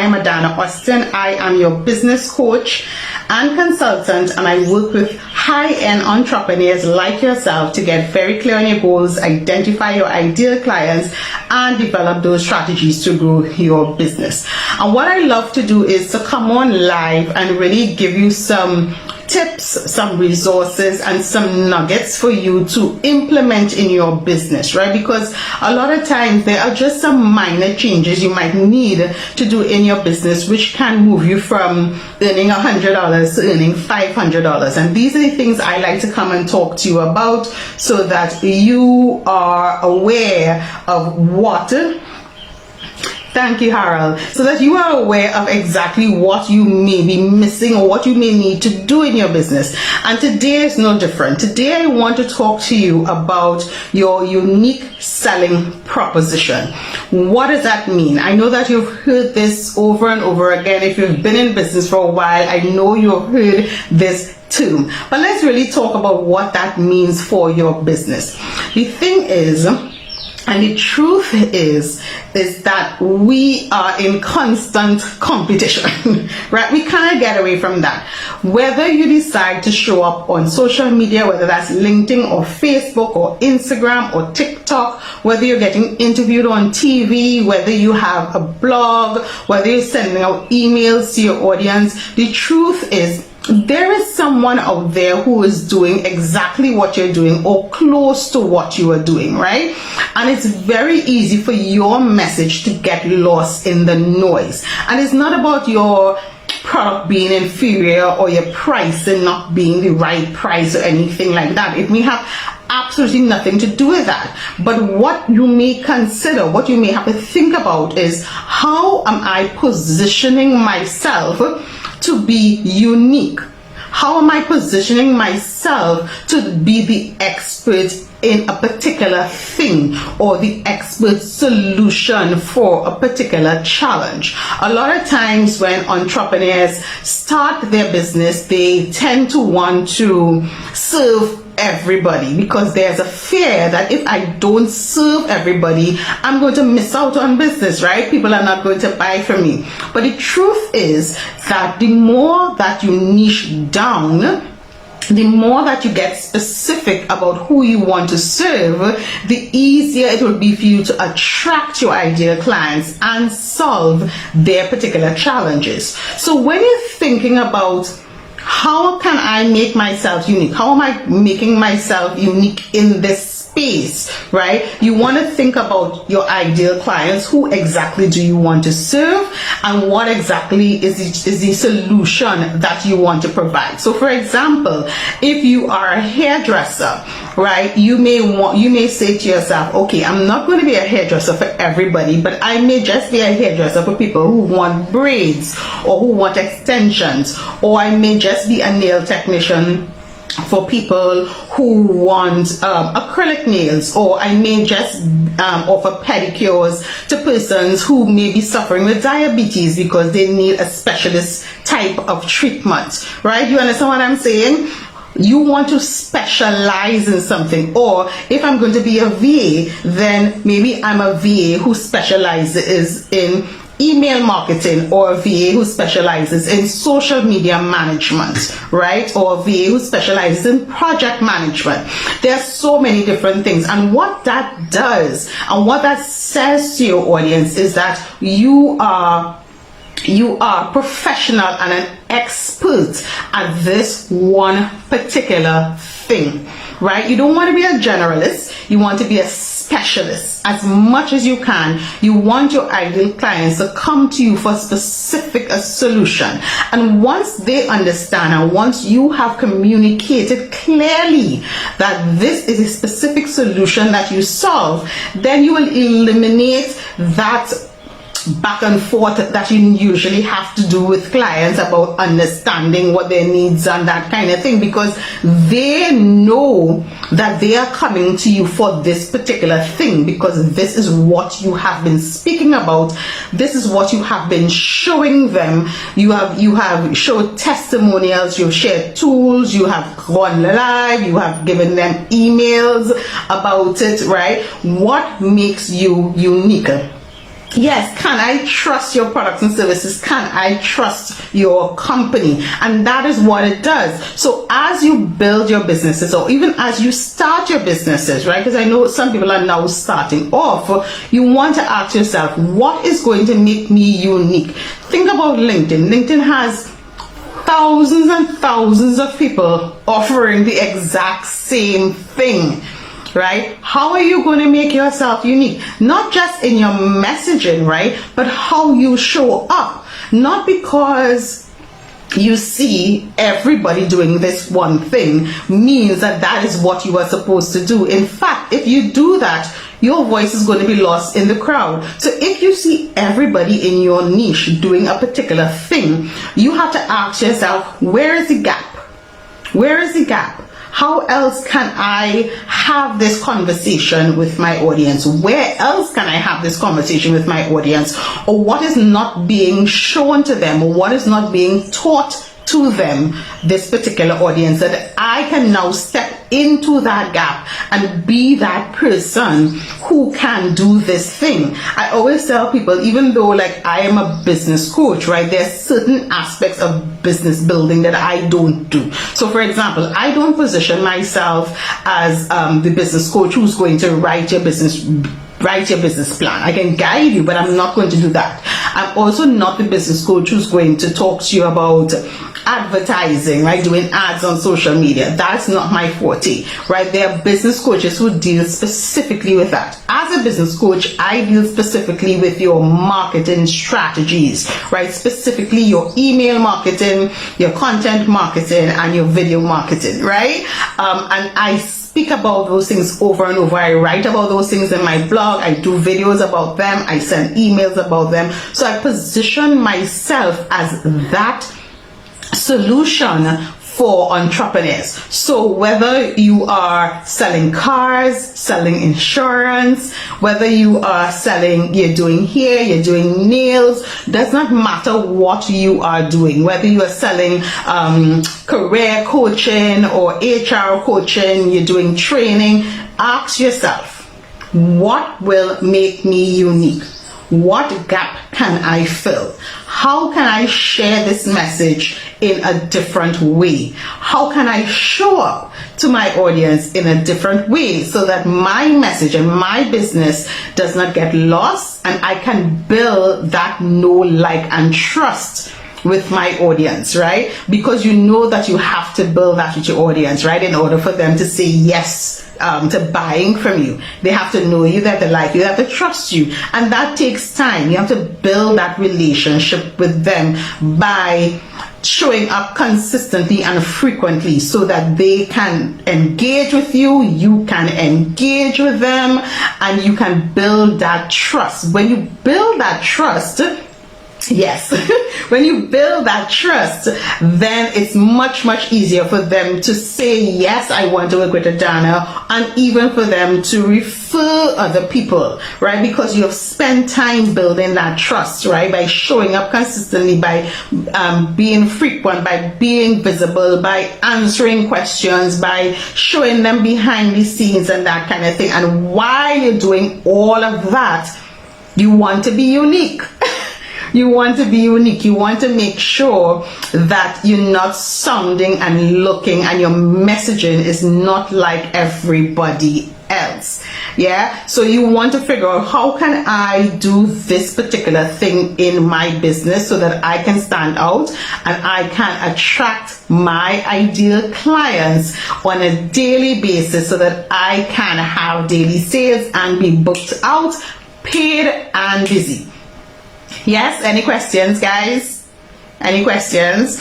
I am Adanna. I am your business coach and consultant, and I work with high-end entrepreneurs like yourself to get very clear on your goals, identify your ideal clients, and develop those strategies to grow your business. And what I love to do is to come on live and really give you some tips, some resources, and some nuggets for you to implement in your business, right? Because a lot of times there are just some minor changes you might need to do in your business which can move you from earning $100 to earning $500. And these are the things I like to come and talk to you about so that you are aware of what. Thank you, Harold. So that you are aware of exactly what you may be missing or what you may need to do in your business. And today is no different. Today I want to talk to you about your unique selling proposition. What does that mean? I know that you've heard this over and over again. If you've been in business for a while, I know you've heard this term. But let's really talk about what that means for your business. The thing is, and the truth is that we are in constant competition, right? We can't get away from that. Whether you decide to show up on social media, whether that's LinkedIn or Facebook or Instagram or TikTok, whether you're getting interviewed on TV, whether you have a blog, whether you're sending out emails to your audience, the truth is there is someone out there who is doing exactly what you're doing or close to what you are doing, right? And it's very easy for your message to get lost in the noise. And it's not about your product being inferior or your pricing not being the right price or anything like that. It may have absolutely nothing to do with that. But what you may consider, what you may have to think about is, how am I positioning myself to be unique? How am I positioning myself to be the expert in a particular thing or the expert solution for a particular challenge? A lot of times when entrepreneurs start their business, they tend to want to serve everybody because there's a fear that if I don't serve everybody, I'm going to miss out on business, right? People are not going to buy from me. But the truth is that the more that you niche down, the more that you get specific about who you want to serve, the easier it will be for you to attract your ideal clients and solve their particular challenges. So when you're thinking about how can I make myself unique? How am I making myself unique in this space, right? You want to think about your ideal clients. Who exactly do you want to serve? And what exactly is the solution that you want to provide? So for example, if you are a hairdresser, right, you may say to yourself, okay, I'm not going to be a hairdresser for everybody, but I may just be a hairdresser for people who want braids or who want extensions, or I may just be a nail technician for people who want acrylic nails, or I may just offer pedicures to persons who may be suffering with diabetes because they need a specialist type of treatment, right? You understand what I'm saying? You want to specialize in something. Or if I'm going to be a VA, then maybe I'm a VA who specializes in email marketing, or a VA who specializes in social media management, right? Or a VA who specializes in project management. There are so many different things. And what that does and what that says to your audience is that you are professional and an expert at this one particular thing, right? You don't want to be a generalist. You want to be a specialist as much as you can. You want your ideal clients to come to you for a specific solution. And once they understand, and once you have communicated clearly that this is a specific solution that you solve, then you will eliminate that back and forth that you usually have to do with clients about understanding what their needs and that kind of thing, because they know that they are coming to you for this particular thing, because this is what you have been speaking about, this is what you have been showing them. You have showed testimonials, you've shared tools, you have gone live, you have given them emails about it, right? What makes you unique? Yes, can I trust your products and services? Can I trust your company? And that is what it does. So as you build your businesses, or even as you start your businesses, right? Because I know some people are now starting off, you want to ask yourself, what is going to make me unique? Think about LinkedIn. LinkedIn has thousands and thousands of people offering the exact same thing, right? How are you going to make yourself unique? Not just in your messaging, right? But how you show up. Not because you see everybody doing this one thing means that that is what you are supposed to do. In fact, if you do that, your voice is going to be lost in the crowd. So if you see everybody in your niche doing a particular thing, you have to ask yourself, where is the gap? Where is the gap? How else can I have this conversation with my audience? Where else can I have this conversation with my audience? Or what is not being shown to them? Or what is not being taught to them, this particular audience, that I can now step into that gap and be that person who can do this thing. I always tell people, even though like I am a business coach, right, there's certain aspects of business building that I don't do. So for example, I don't position myself as the business coach who's going to write your business plan. I can guide you, but I'm not going to do that. I'm also not the business coach who's going to talk to you about advertising, right? Doing ads on social media. That's not my forte, right? There are business coaches who deal specifically with that. As a business coach, I deal specifically with your marketing strategies, right? Specifically your email marketing, your content marketing, and your video marketing, right? And I speak about those things over and over. I write about those things in my blog. I do videos about them. I send emails about them. So I position myself as that solution for entrepreneurs. So whether you are selling cars, selling insurance, whether you are selling, you're doing hair, you're doing nails, does not matter what you are doing. Whether you are selling career coaching or HR coaching, you're doing training, ask yourself, what will make me unique? What gap can I fill? How can I share this message in a different way? How can I show up to my audience in a different way so that my message and my business does not get lost, and I can build that know, like, and trust with my audience, right? Because you know that you have to build that with your audience, right? In order for them to say yes to buying from you. They have to know you, they have to like you, they have to trust you. And that takes time. You have to build that relationship with them by showing up consistently and frequently so that they can engage with you, you can engage with them, and you can build that trust. When you build that trust, yes, when you build that trust, then it's much easier for them to say, yes, I want to work with Adanna, and even for them to refer other people, right? Because you have spent time building that trust, right? By showing up consistently, by being frequent, by being visible, by answering questions, by showing them behind the scenes and that kind of thing. And while you're doing all of that, you want to be unique. You want to be unique. You want to make sure that you're not sounding and looking and your messaging is not like everybody else. Yeah. So you want to figure out, how can I do this particular thing in my business so that I can stand out and I can attract my ideal clients on a daily basis so that I can have daily sales and be booked out, paid, and busy. Yes, any questions, guys? Any questions?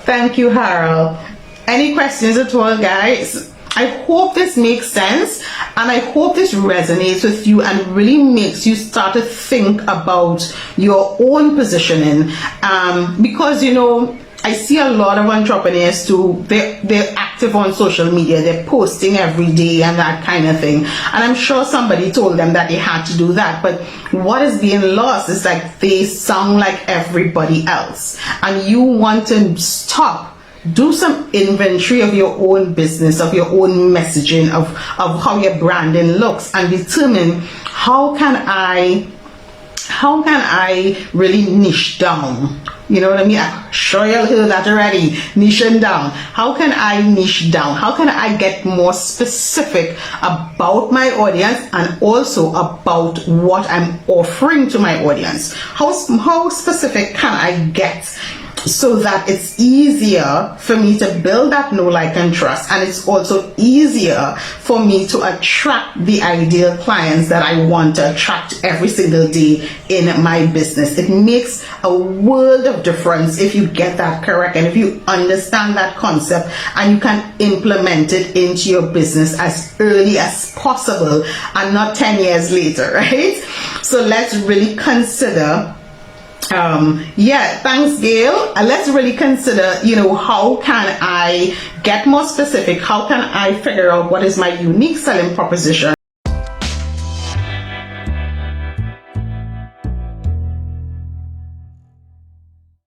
Thank you, Harold. Any questions at all, guys? I hope this makes sense, and I hope this resonates with you and really makes you start to think about your own positioning, because, you know, I see a lot of entrepreneurs too, they're active on social media, they're posting every day and that kind of thing. And I'm sure somebody told them that they had to do that. But what is being lost is like they sound like everybody else. And you want to stop do some inventory of your own business, of your own messaging, of how your branding looks, and determine how can I really niche down. You know what I mean? I'm sure you'll hear that already. Niching down. How can I niche down? How can I get more specific about my audience and also about what I'm offering to my audience? How specific can I get so that it's easier for me to build that know, like, and trust, and it's also easier for me to attract the ideal clients that I want to attract every single day in my business. It makes a world of difference if you get that correct and if you understand that concept and you can implement it into your business as early as possible and not 10 years later, right? So let's really consider thanks, Gail. Let's really consider, how can I get more specific? How can I figure out what is my unique selling proposition?